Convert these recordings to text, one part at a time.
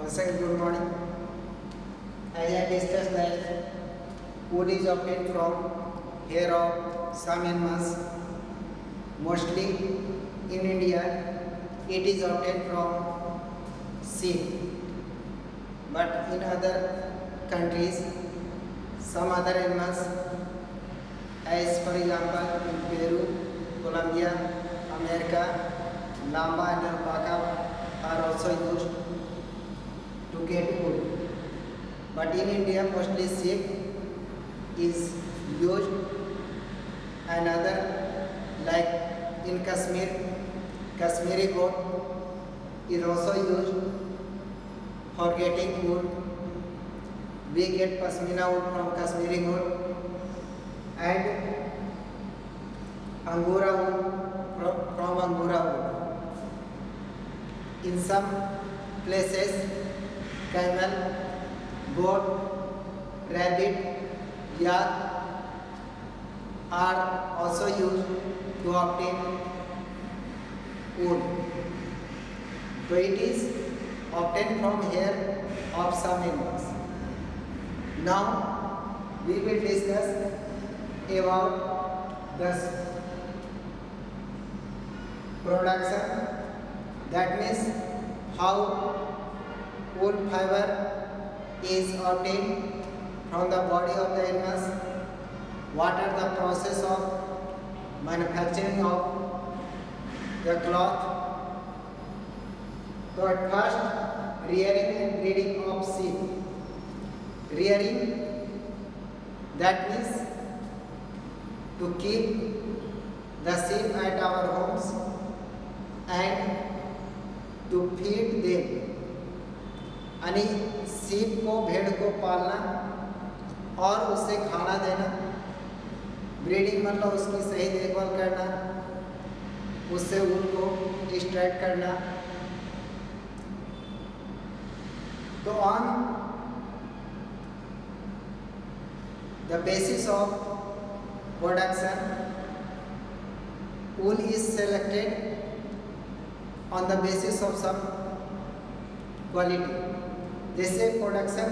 Once again, good morning. As I discussed that wood is obtained from hair of some animals. Mostly in India, it is obtained from sheep. But in other countries, some other animals, as for example in Peru, Colombia, America, llama and alpaca are also used to get wood. But in India, mostly sheep is used, and other like in Kashmir, Kashmiri goat is also used for getting wood. We get Pashmina wood from Kashmiri goat and Angora wood from Angora wood. In some places, camel, goat, rabbit, yak are also used to obtain wool. So it is obtained from hair of some animals. Now we will discuss about the production, that means how wool fiber is obtained from the body of the animals, what are the process of manufacturing of the cloth. So at first, rearing and breeding of sheep. Rearing, that means to keep the sheep at our homes and to feed them. यानी sheep को, भेड़ को पालना और उसे खाना देना. Breeding मतलब उसकी सही देखभाल करना, उससे ऊन को एक्सट्रैक्ट करना. तो on the basis of production, wool is selected on the basis of some quality. जैसे प्रोडक्शन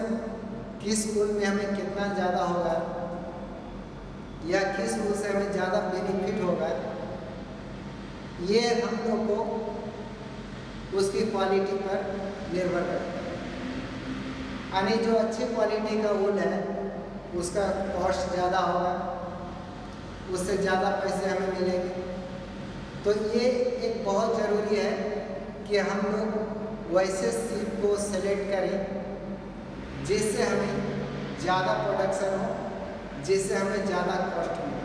किस वूल में हमें कितना ज़्यादा होगा या किस वूल से हमें ज़्यादा बेनिफिट होगा, ये हम लोग को उसकी क्वालिटी पर निर्भर करता है. यानी जो अच्छी क्वालिटी का वूल है उसका कॉस्ट ज़्यादा होगा, उससे ज़्यादा पैसे हमें मिलेंगे. तो ये एक बहुत ज़रूरी है कि हम लोग वैसे सीप को सेलेक्ट करें जिससे हमें ज़्यादा प्रोडक्शन हो, जिससे हमें ज़्यादा कॉस्ट मिले.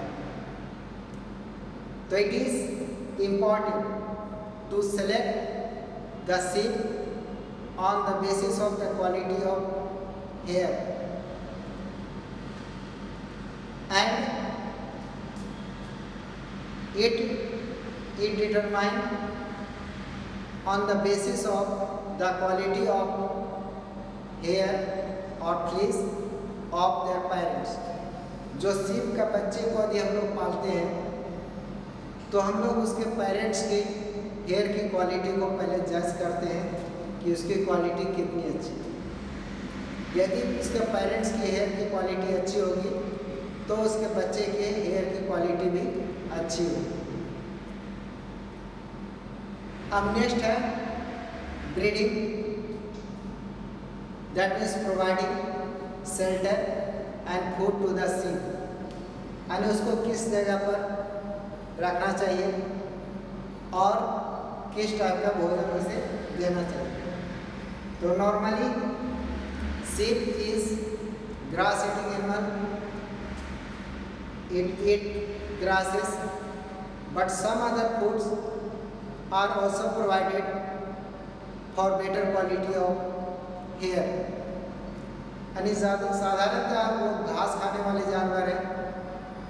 तो it is important to select the sheep on the basis of the quality of hair and it determined on the basis of the quality of hair or fleece of their parents. जो सीप का बच्चे को यदि हम लोग पालते हैं तो हम लोग उसके पेरेंट्स के हेयर की क्वालिटी को पहले जज करते हैं कि उसकी क्वालिटी कितनी अच्छी है. यदि उसके पेरेंट्स की हेयर की क्वालिटी अच्छी होगी तो उसके बच्चे के हेयर की क्वालिटी भी अच्छी होगी. अब नेक्स्ट है breeding, that means providing shelter and food to the sheep. यानी उसको किस जगह पर रखना चाहिए और किस टाइप का भोजन उसे देना चाहिए. तो normally sheep is grass eating animal. It eat grasses, but some other foods are also provided for better quality of hair. यानी साधारणतः वो घास खाने वाले जानवर है,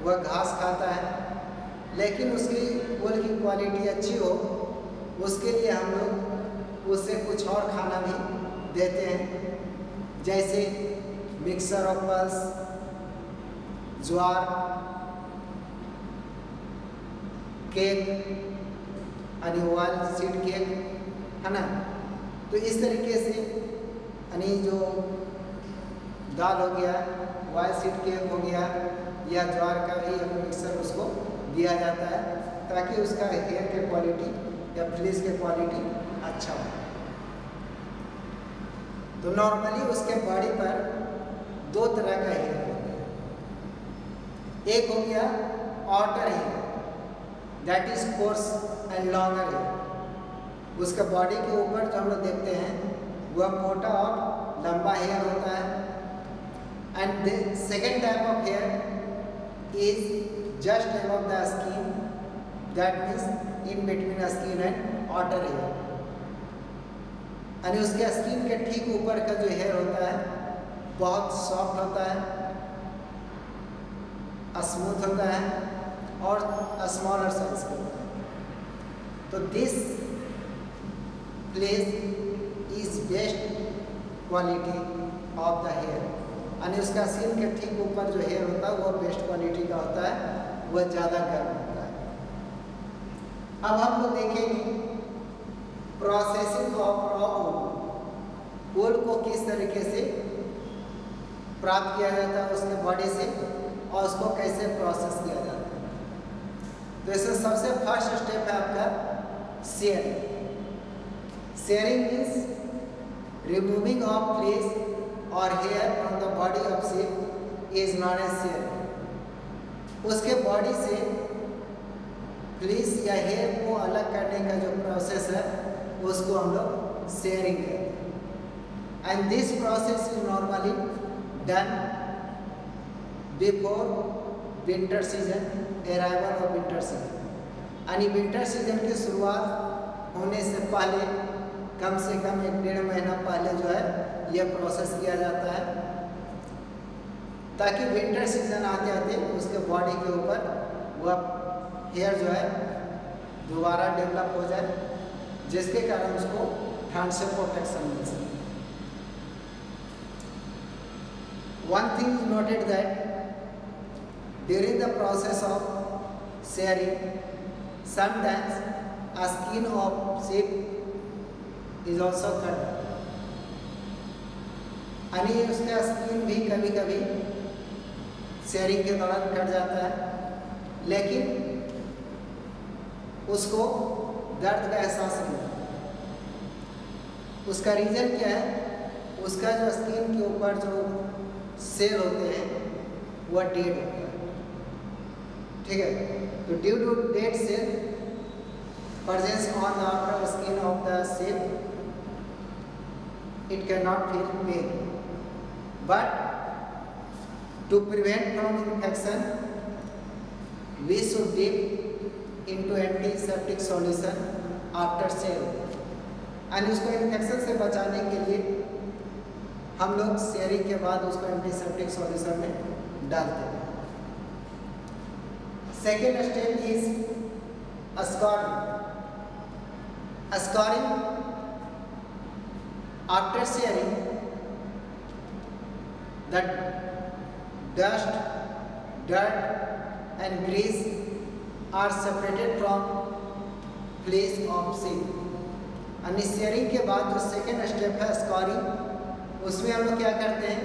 वह घास खाता है, लेकिन उसकी वूल की क्वालिटी अच्छी हो उसके लिए हम लोग उससे कुछ और खाना भी देते हैं, जैसे mixer of pulse, jowar, cake, यानी ऑयल सीड केक है ना. तो इस तरीके से यानी जो दाल हो गया, बॉयल सीड केक हो गया या ज्वार का भी मिक्सर उसको दिया जाता है ताकि उसका हेयर के क्वालिटी या फ्लीस के क्वालिटी अच्छा हो। तो नॉर्मली उसके बॉडी पर 2 तरह का हेयर होता है। एक हो गया outer hair, that is coarse and longer hair. उसका बॉडी के ऊपर जो हम लोग देखते हैं वह मोटा और लंबा हेयर होता है। And the second type of here is just above the skin, that means in between the skin and outer hair। यानी उसके स्किन के ठीक ऊपर का जो हेयर होता है बहुत सॉफ्ट होता है, स्मूथ होता है और स्मॉलर साइज का होता है। तो this place is best quality of the hair, यानी उसका स्किन के ठीक ऊपर जो हेयर होता है वह बेस्ट क्वालिटी का होता है, वह ज़्यादा गर्म होता है। अब हम लोग देखेंगे प्रोसेसिंग ऑफ रॉ वूल को किस तरीके से प्राप्त किया जाता है उसके बॉडी से और उसको कैसे प्रोसेस किया जाता है। तो इसमें सबसे फर्स्ट स्टेप है आपका shearing. Shearing means removing of fleece और hair from the body of sheep is known as shearing. उसके बॉडी से फ्लीस या हेयर को अलग करने का जो प्रोसेस है उसको हम लोग शेयरिंग कहते हैं। And this process is normally done before winter season, arrival of winter season. यानी विंटर सीजन की शुरुआत होने से पहले कम से कम 1-1.5 महीना पहले जो है यह प्रोसेस किया जाता है ताकि विंटर सीजन आते आते उसके बॉडी के ऊपर वह हेयर जो है दोबारा डेवलप हो जाए, जिसके कारण उसको ठंड से प्रोटेक्शन मिल सके। One thing is noted that during the process of shearing, sometimes a skin of sheep is also cut। यानी उसका स्किन भी कभी कभी शेयरिंग के दौरान कट जाता है, लेकिन उसको दर्द का एहसास नहीं होता। उसका रीज़न क्या है? उसका जो स्किन के ऊपर जो सेल होते हैं वह डेड होता है, ठीक है। तो due to dead cell presence on the outer skin of the sheep, it cannot feel pain, but to prevent from infection we should dip into antiseptic solution after shearing। और उसको इन्फेक्शन से बचाने के लिए हम लोग शेयरिंग के बाद उसको एंटीसेप्टिक सॉल्यूशन में डालते हैं। Second step is scouring. Scouring after shearing the dust, dirt and grease are separated from fleece of sheep। यानी शेयरिंग के बाद जो सेकेंड स्टेप है स्कॉरिंग, उसमें हम लोग क्या करते हैं,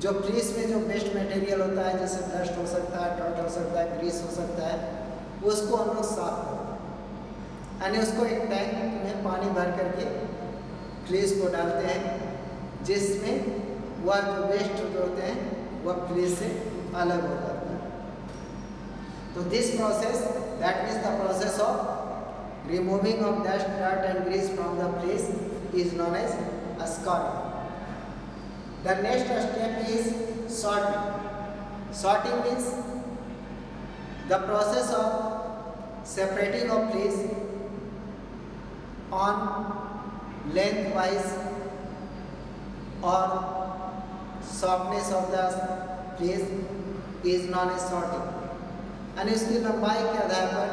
जो फ्लीस में जो वेस्ट मटेरियल होता है जैसे डस्ट हो सकता है, डर्ट हो सकता है, ग्रीस हो सकता है, उसको हम लोग साफ करते हैं। यानी उसको एक टैंक में पानी भर करके फ्लीस को डालते हैं, जिसमें वह जो वेस्ट होते हैं वह फ्लीस से अलग हो जाता है। तो this process, that means the process of removing of dust, dirt and grease from the fleece is known as scouring. The next step is sorting. Sorting means the process of separating of fleece on lengthwise or softness of the fleece is known as sorting। यानी उसकी लंबाई के आधार पर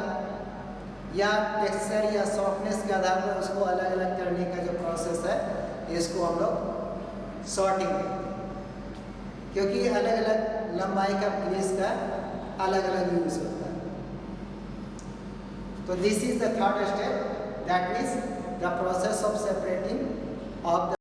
या texture या softness के आधार पर उसको अलग अलग करने का जो प्रोसेस है इसको हम लोग सॉर्टिंग करते हैं, क्योंकि अलग अलग लंबाई का फ्लीस का अलग अलग यूज होता है। तो this is the third step, that means the process of separating of the